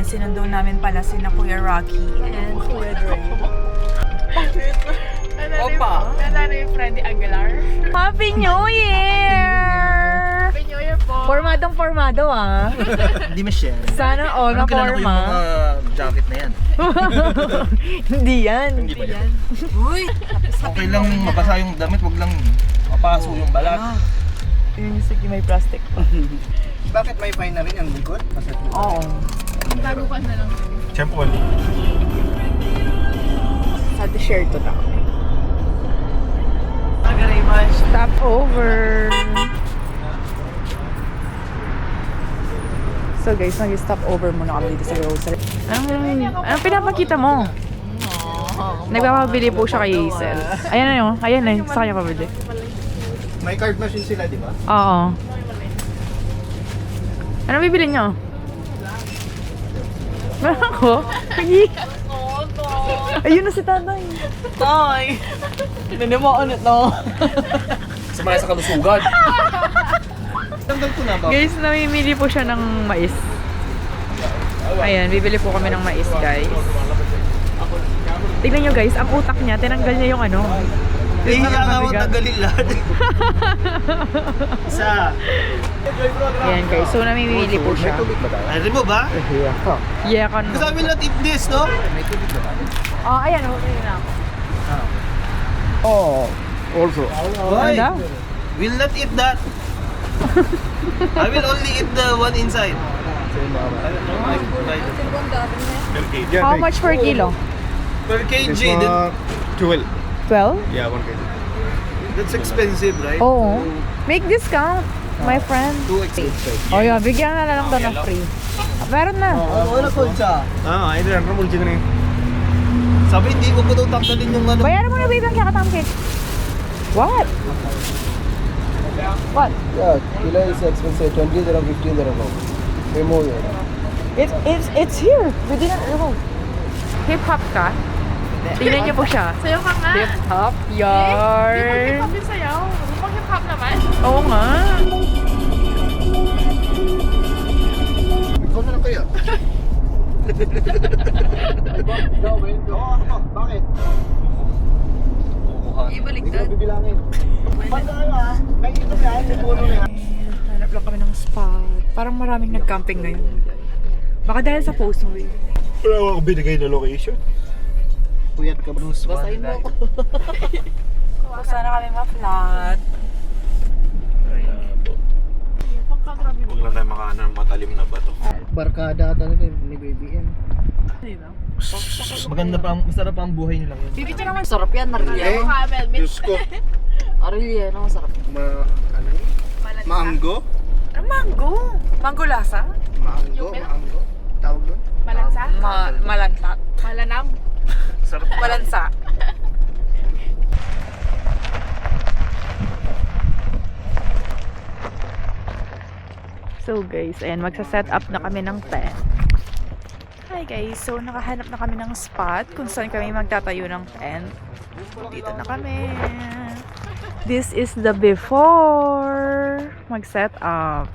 sinundo namin pala sina Kuya Rocky and Kuya Dre. Opa! Nandito yung Freddy Aguilar. Happy New Year! Happy New Year po! Formado ah. Hindi ma-share. Sana all na kilala ko yung forma. mga jacket na yan. Hindi yan. Hindi ba yan? Uy! Okay lang mabasa yung damit, wag lang mapaso yung balat. Yun sige, may plastic pa. Bakit may fine na rin ang likod? Oo. Tagukan na lang. Siyempre wali. Sa t-shirt to na kami. Stop over. So guys, nag-stop over muna kami dito sa grocery. Anong pinapakita mo? Nagpapabili po siya kay Hazel. Ayan na yun. Ayan na yun. Sa kanya pabili. May card machine sila, di ba? Oo. Ano bibili niyo? Meron ako? Ayun na si tatay. Tay! Nanimaan ito. Sumaya sa kalusugan. Tandang ko na ba? Guys, namimili po siya ng mais. Ayan, bibili po kami ng mais, guys. Tignan nyo guys, ang utak niya, tinanggal niya yung ano. Hindi nga ako tagalin lahat. Isa. Ayan guys, so namimili po siya. Ay, remove ba? Yeah, ka Kasi sabi not eat this, no? May tubig ba? Oh, ayan, okay na ako. Oh, also. Why? Ano? Will not eat that. I will only eat the one inside. How much per kilo? Per kg, then 12. 12? Yeah, 1 kg. that's expensive, right? Oo. Make discount, my friend. Too expensive. Oh yeah, bigyan na lang daw ng free. Meron na. Wala ko siya. ಇದು 2 ಮುಂಚಿತನೇ Sabi, hindi ko daw tanggalin yung ano. Bayaran mo na baby ang kakatamkit. What? What? Yeah, kilo is expensive. 20 dirham, 15 dirham now. Remove it. It's here. We didn't remove. Hip hop ka? Tingnan niyo po siya. Sayo ka nga! Hip hop Di yarn. ba hip-hop yung sayaw? Di ba hip-hop naman? Oo nga. Ikaw na lang kaya. Bakit? Hindi ko bibilangin. May ito yan, may puno na yan. Hanap lang kami ng spot. Parang maraming nag-camping ngayon. Baka dahil sa post mo yun. Wala ako binigay na location. Puyat ka, Bruce. Basahin mo ako. Sana kami ma-flat. Huwag lang tayo makaano ng matalim na bato. Barkada talaga ni Baby M. Maganda pa, masarap pa ang buhay nilang yun. Bibi naman. Sarap yan, Maria. Camel, mint. Diyos ko. Maria, no? Sarap. Ano yun? Mango? Ano mango? Mango lasa? Mango? Mango? Tawag doon? Malansa? Malantat. Malanam? Sarap. Malansa. So guys, ayan, magsa-set up na kami ng tent. Hi guys, so nakahanap na kami ng spot kung saan kami magtatayo ng tent. Dito na kami. This is the before mag-set up.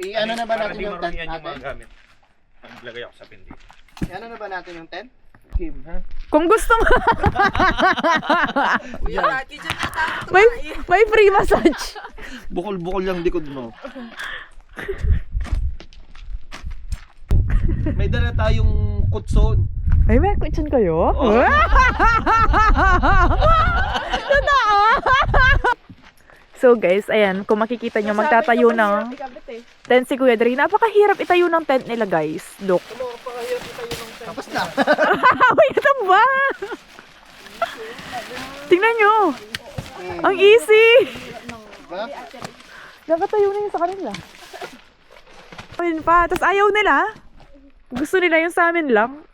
I-ano na ba natin yung tent natin? gamit. Naglagay ako sa pindi. I-ano na ba natin yung tent? Kim, ha? Kung gusto mo. may free massage. Bukol-bukol yung likod mo. May dala tayong kutson. Ay, may kutsyon kayo? Oh. Totoo! So guys, ayan, kung makikita nyo, magtatayo ng tent si Kuya Dre. Napakahirap itayo ng tent nila guys. Look. Tapos na. Wait, ito ba? Tingnan nyo. Ang easy. Diba? Nakatayo na yun sa kanila. Ayun pa. Tapos ayaw nila. Gusto nila yung sa amin lang.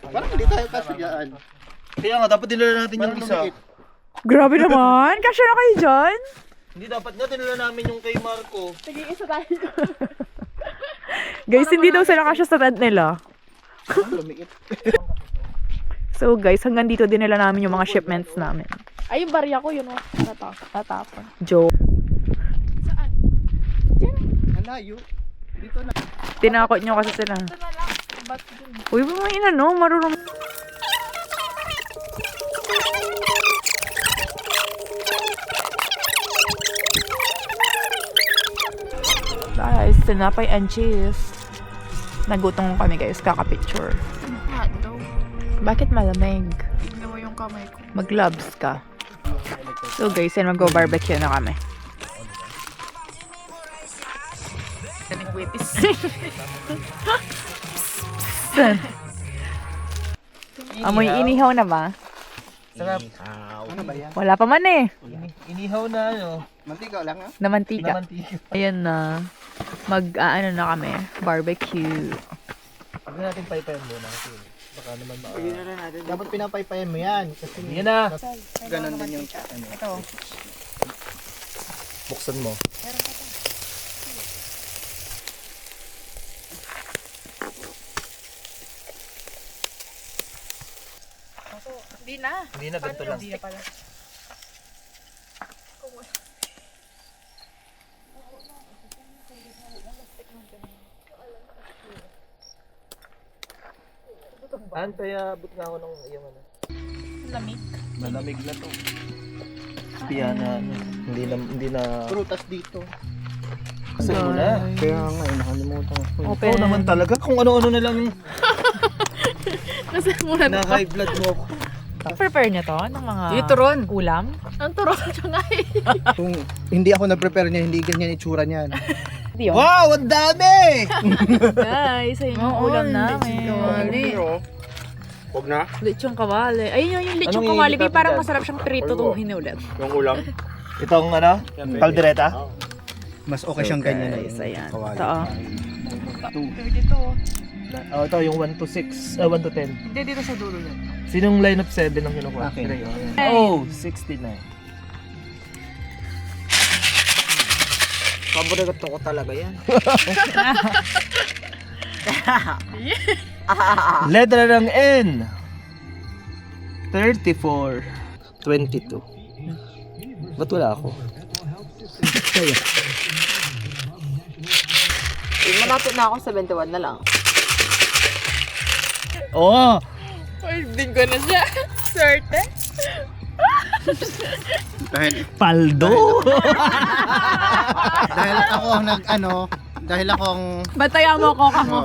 Parang hindi tayo kasagaan. Kaya nga, dapat dinala natin yung isa. Grabe naman. Kasya na kayo dyan. Hindi dapat nga, dinala namin yung kay Marco. Sige, isa tayo. Guys, hindi daw sila kasya sa tent nila. Lumiit. So guys, hanggang dito din nila namin yung mga shipments namin. Ay, yung barya ko, yun o. Natapon. Joke. Saan? Ang layo. Tinakot nyo kasi sila. Uy, ba may inano? Marunong. Guys, tinapay and cheese. Nagutom kami guys, kakapicture. Hotdog. Bakit malamig? Tignan mo yung kamay ko. Mag-gloves ka. So guys, yan mag-barbecue na kami. Nagwipis. Amoy inihaw na ba? Sarap. Wala pa man eh. Inihaw na ano. Mantika lang ha? Na mantika. Namantika. Ayan na. Mag-ano na kami. Barbecue. Huwag na natin paypayan muna kasi baka naman Dapat pinapaypayan mo yan. Kasi Yan na. ganun din yung ano. Ito. Buksan mo. Hindi na. Hindi na, ganito lang. Hindi na pala. Kaya abot nga ako ng yung ano. Lamig. Malamig na to. Kaya na ano. Hindi na. Prutas dito. Kasi mo na. Kaya nga, nakalimutan ko. Open. Oo naman talaga. Kung ano-ano na lang yung Kasi muna na high blood mo ako. Prepare niya to ng mga Dito ron. ulam? Ang turok siya nga eh. Kung hindi ako nag-prepare niya, hindi ganyan itsura niyan. Hindi yun. Wow! Ang dami! Guys, ayun yung ulam namin. Huwag na. Lechong kawali. Ayun yung lechong Anong kawali. iinit Parang natin masarap siyang prito Ayun. itong hinulit. Yung ulam. Itong ano? Kaldereta? Mas okay siyang ganyan na Guys, ayan. kawali. Ito oh. Dito. Oh, ito yung 1 to 6. 1 to 10. Hindi, dito sa dulo yan. Sinong line of 7 ang kinukuha? Akin. Oh, 69. Paborito ko talaga yan. Letra ng N. 34. 22. Ba't wala ako? Malapit na ako, 71 na lang. Oo! Ay, din ko na siya. Swerte. Paldo! Dahil ako ang dahil akong Batayan mo ako kamo.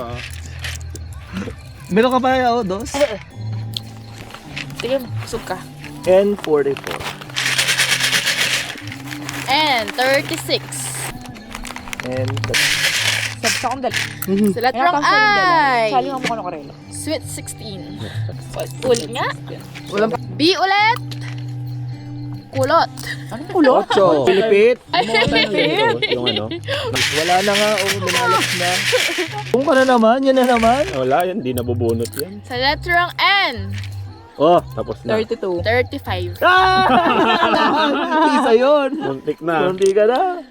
Meron ka pa ako, dos? Sige, sug ka. N44. And 36. And Sa akong dala. Sa letrang I. Sali mo ko ng karelo. Sweet 16. Ulit nga. B ulit. Kulot. Anong kulot? Pilipit. Yung ano. Wala na nga, minalas na. Kung ka na naman, yan na naman. Wala yan, di nabubunot yan. Sa letrang N. Oh, Tapos na. 32. 35. isa yun. Muntik na. Hindi ka na.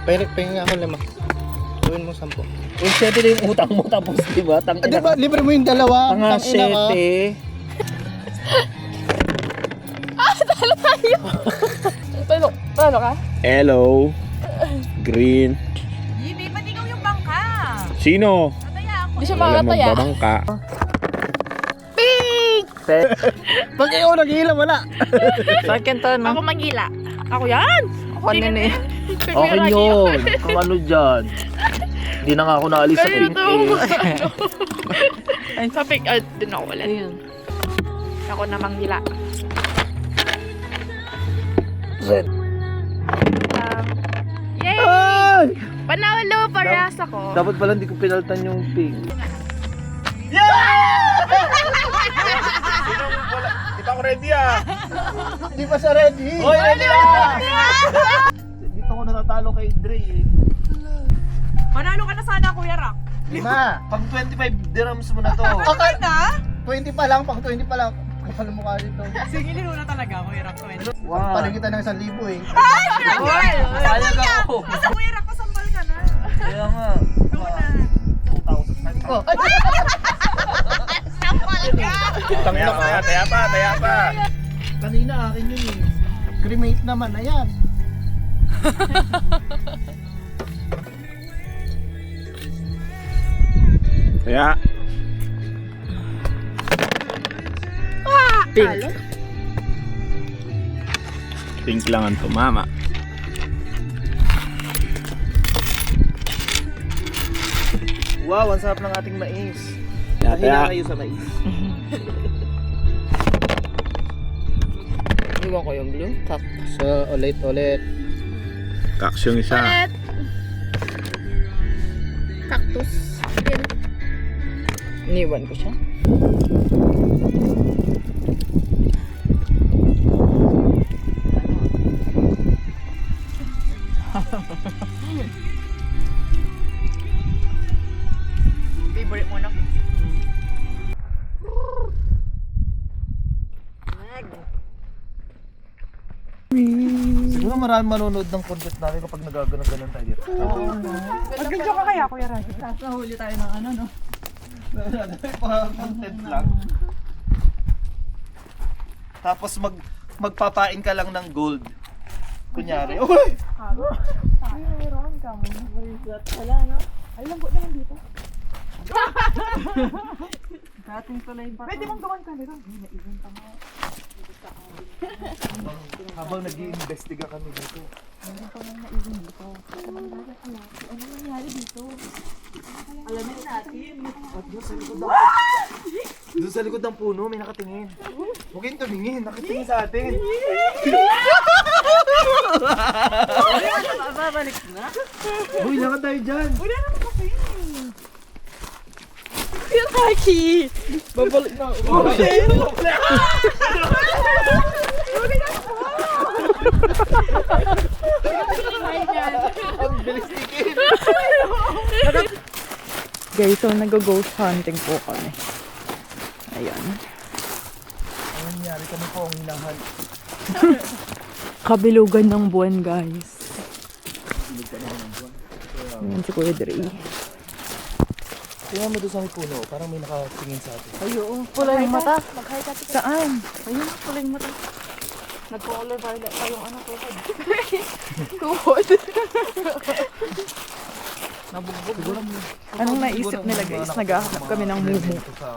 pahinga ako 5. Gawin mo 10. Kung 7 na yung utang mo, tapos diba? Ah, di ba, libre mo yung dalawa. Tanga Tangina ka. 7. Talo ka? Hello. Green. Hindi, ba't ikaw yung bangka? Sino? Hindi siya Wala makakataya. magbabangka. Pag ikaw naghihila, wala. Second to, no? Ako manghila. Ako yan. Ako nene. Okay yun. Kung ano dyan. Hindi na nga ako naalis sa Kanina pink to. eh. Ay, sa pick out din ako ulit. Ayun. Ako na manghila. Red. Yay! Ay! Panalo paras ako. Dapat pala hindi ko pinaltan yung pink. Di pa ako ready ah. Di pa siya ready. Hoy, ready na! Dito ko natatalo kay Dre eh. Manalo ka na sana, Kuya Rock. 5. Pag 25 dirhams mo na to. Okay na? 20 pa lang, pang 20 pa lang. Kapal mo ka dito. Sige, lilo na talaga, Kuya Rock. Wow. Paling kita ng 1,000 eh. Sayang ako. Basta Kuya Rock, pasambal ka na. Kaya nga. 2,000. Taya pa, taya pa, taya pa. Kanina akin yun eh. Cremate naman, ayan. Kaya, Pink. pink lang ang tumama. Wow, ang sarap ng ating mais. Kaya, Mahina kayo sa mais. Iwan ko yung blue. Tap. So, ulit. kaks yung isa. Ulit. Cactus. Yan. Iniwan ko siya. Favorite mo na. Siguro maraming manonood ng content namin kapag nagaganon-ganon tayo dito. Mag-video ka kaya, Kuya Raji. Tapos nahuli tayo ng ano, no? Content lang. Tapos magpapain ka lang ng gold. Kunyari, uy! Meron ka mo. Wala, no? Alam ko naman dito. Dating tulay ba? Pwede mong gawan ka nito. Naibon ka mo. Habang nag-iimbestiga kami dito. Meron ka mong naibon dito. Ano nangyari dito? Alamin natin. Doon sa likod ng puno, may nakatingin. Huwag kayong tumingin, nakatingin sa atin. Babalik na. Uy, lakad tayo dyan. Wala naman kasi. Kuya Raji. Babalik na. Ang bilis tikin. Guys, so nag-ghost hunting po kami. Ayan. Ang nangyari kami po ang hinahan. Kabilugan ng buwan, guys. Ayan si Kuya Dre. Tingnan mo doon sa may puno, parang may nakatingin sa atin. Ay, oo. Pula yung mata. Mag-hi ka. Saan? Ayun, pula yung mata. Nag-color violet pa yung ano tuhod. Tuhod. Siguro Anong naisip nila, guys? Naghahanap kami ng mumu. sa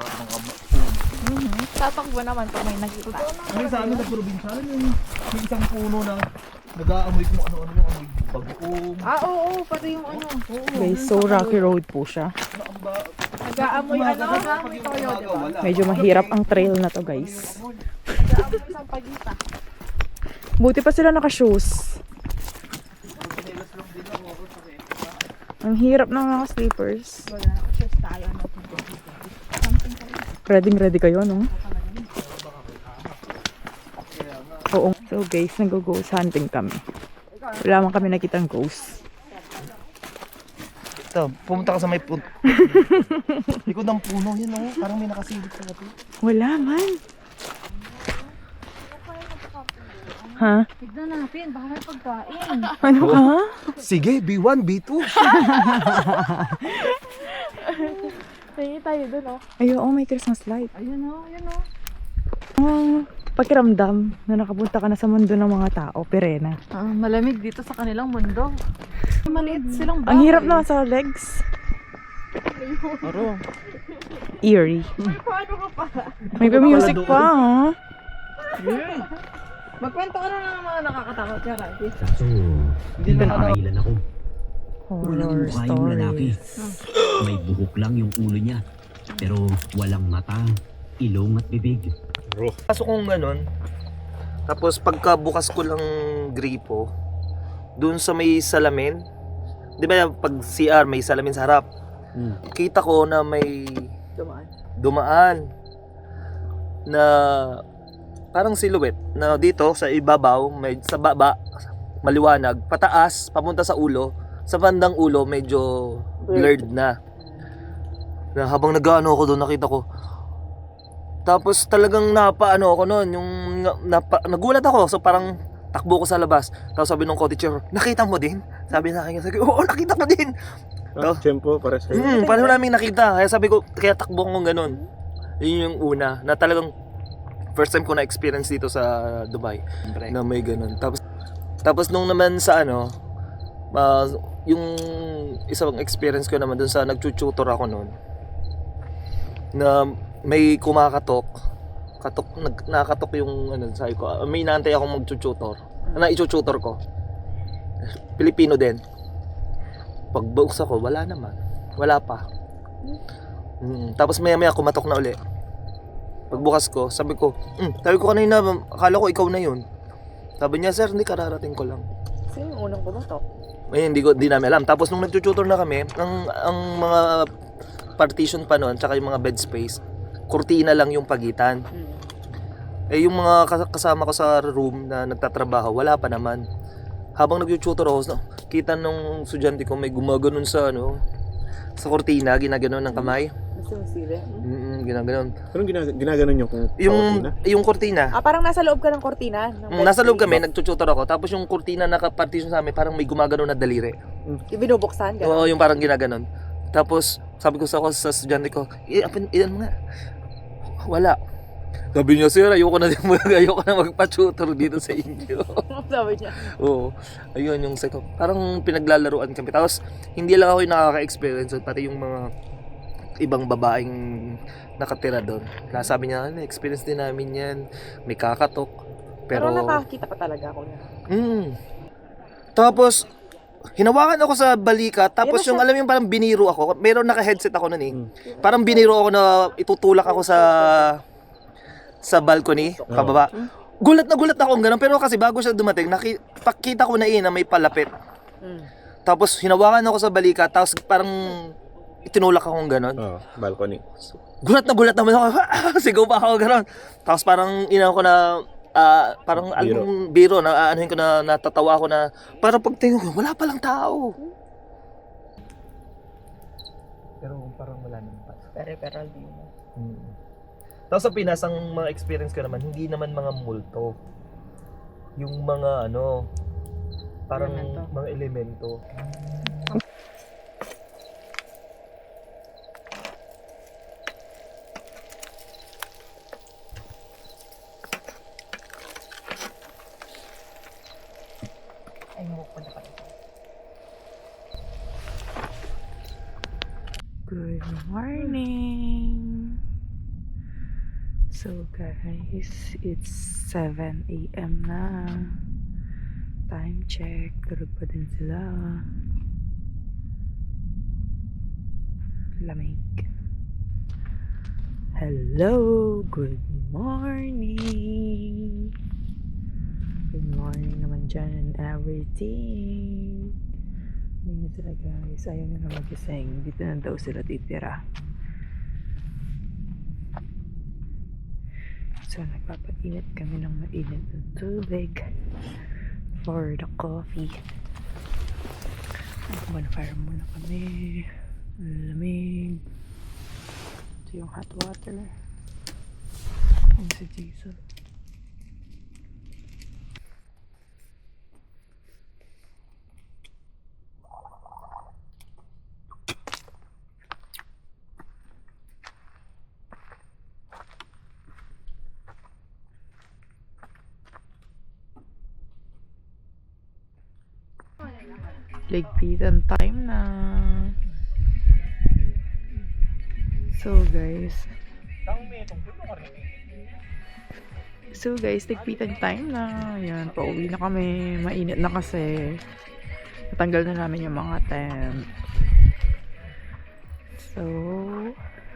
mga Tatakbo naman pag may nakita. Ano sa amin sa probinsya, may isang puno na nag-aamoy kung ano-ano yung amoy bagoong. Oo, pati yung ano. Guys, so rocky road po siya. Nag-aamoy ano. Nag-aamoy toyo, di ba? Medyo mahirap ang trail na to, guys. Nag-aamoy isang pagita. Buti pa sila naka-shoes. Ang hirap ng mga slippers. Wala na kasi tayo. Ready kayo, no? Oo. So guys, nag-ghost hunting kami. Wala man kami nakitang ghost. Ito, pumunta ka sa may puno. Likod ng puno, yun o. Parang may nakasilip sa atin. Wala man. Ha? Tignan natin, baka may pagkain. Ano ka? Sige, B1, B2. Tingin tayo dun, oh. Ay, oo, may Christmas light. Ayun, oh. Ayun, oh. Ang pakiramdam na nakapunta ka na sa mundo ng mga tao, Perena. Malamig dito sa kanilang mundo. Maliit silang Ang hirap naman sa legs. Aro. Eerie. Paano ka pa? May pa-music pa, ha? Magkwento ka na ng mga nakakatakot ka, Raji. Kaso, nakakailan ako. Walang Horror mukha yung lalaki. stories. May buhok lang yung ulo niya. Pero walang mata, ilong at bibig. Pasok kong ganun. Tapos pagkabukas ko lang gripo, dun sa may salamin, di ba pag CR may salamin sa harap, kita ko na may dumaan na parang silhouette na dito sa ibabaw, may sa baba maliwanag, pataas papunta sa ulo, sa bandang ulo medyo blurred na habang nag-ano ako doon nakita ko. Tapos talagang napaano ako noon, yung nagulat ako, so parang takbo ko sa labas. Tapos sabi nung cottager, nakita mo din? Sabi sa akin, oo, nakita ko din. Tempo, para sa Paano namin nakita? Kaya sabi ko, kaya takbo ko ganun. Yun yung una, na talagang first time ko na-experience dito sa Dubai, na may ganun. Tapos Tapos nung naman sa ano, yung isang experience ko naman dun sa nagtututor ako noon, na may nakatok yung ano, sabi ko, may inaantay akong magtututor, na itututor ko. Pilipino din. Pagbukas ako, wala naman. Wala pa. Tapos maya kumatok na uli. Pagbukas ko, sabi ko kanina, akala ko ikaw na yun. Sabi niya, sir, hindi, kararating ko lang. Sino yung unang kumatok? Eh, hindi namin alam. Tapos nung nagtututor na kami, ang mga partition pa noon, tsaka yung mga bed space, kurtina lang yung pagitan. Eh, yung mga kasama ko sa room na nagtatrabaho, wala pa naman. Habang nagtututor ako, kita nung estudyante ko may gumaganon sa sa kurtina, ginaganon ng kamay. Sumisili? Ginaganon. Anong ginaganon Yung kurtina. Parang nasa loob ka ng kortina? Nasa loob kami, nagtututor ako. Tapos yung kurtina na nakapartition sa amin, parang may gumaganon na daliri. Yung binubuksan ka? Oo, yung parang ginaganon. Tapos, sabi ko sa estudyante ko, iyan mo nga. Wala. Sabi niya, sir, ayoko na magpa-tutor dito sa inyo. Sabi niya. Oo. Ayun yung second. Parang pinaglalaruan kami. Tapos, hindi lang ako yung nakaka-experience. Pati yung mga ibang babaeng nakatira doon. Sabi niya, experience din namin yan. May kakatok. Pero nakakita pa talaga ako niya. Tapos, hinawakan ako sa balikat. Tapos yung, alam yung parang biniro ako. Meron naka-headset ako nun eh. Parang biniro ako na itutulak ako sa balcony, pababa. Gulat na ako ng ganun. Pero kasi bago siya dumating, nakita ko na na may palapit. Tapos hinawakan ako sa balikat, tapos parang itinulak akong ganun. Balcony. Gulat naman ako. Sigaw pa ako ganun. Tapos parang ko na parang biro na anuhin ko na natatawa ako na parang pagtingin ko, wala palang tao. Pero parang wala naman pa. Peripheral view mo. Tapos sa Pinas, ang mga experience ko naman, hindi naman mga multo. Yung mga parang mga elemento. Good morning! So guys, it's 7 a.m. na. Time check. Tulog pa din sila. Lamig. Hello! Good morning! Good morning naman dyan and everything. Hindi na sila guys. Ayaw na magising. Dito na daw sila titira. So, nagpapainit kami ng mainit ng tubig for the coffee. Bonfire muna kami. Lamig. Ito yung hot water. Ang si Jason. Ligpitan time na. So guys, ligpitan time na. Ayan, pauwi na kami. Mainit na kasi. Natanggal na namin yung mga tent. So,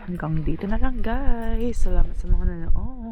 hanggang dito na lang guys. Salamat sa mga nanood.